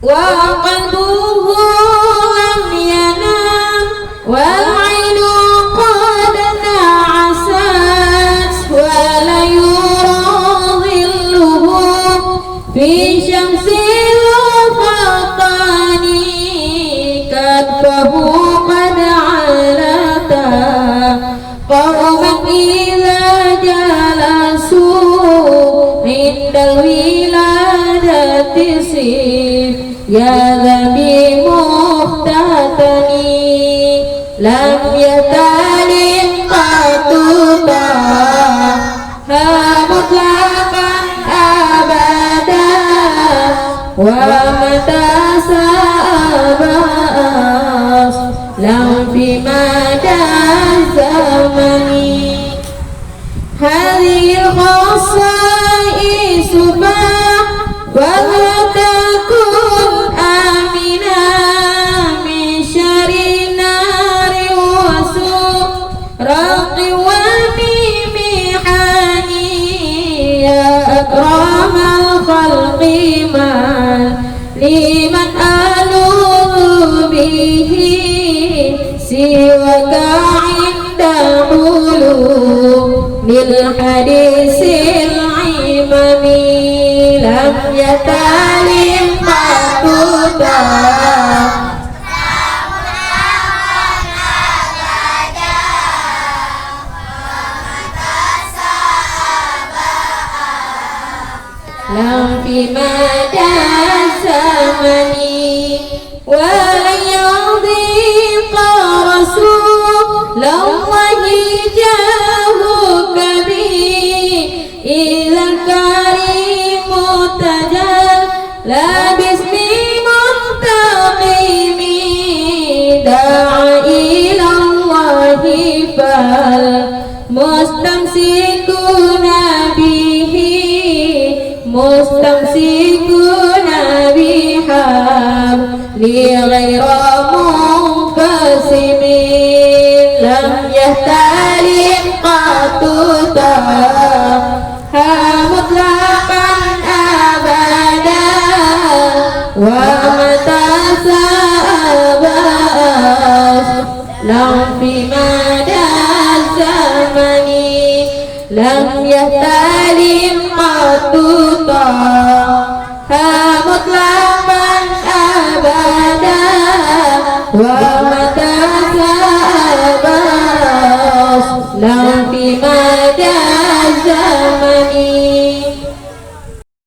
وقلبه لم ينام والعين قد نعست ولا يرى ظله في شمس الوطن كتفه قد علتا قوما إذا جلسوا عند الولادة سيف يا ذبي مختتني لم يتلم قد ها مطلقا أبدا ومتى سأباس لم في مدى الزمن هذه الخصائص فلا تكن آمنا من شر النار وسوء رق والمحن يا أكرم الخلق من لمن ألوذ به سواك عند حلول للحديث العمم لم يتلم مقبولا لم في مدى الزمن ولن يضيق رسول الله جاهك به إذا الكريم تجلى باسم منتقم دعا إلى الله فالمستمسكون به مستمسكون بحبل غير منقسم لم يهتلم قط ها مطلقا أبدا ومتى سأباس لم في مدى الزمن لم يهتلم قط ها مطلقا أبدا ومتى سأباس لم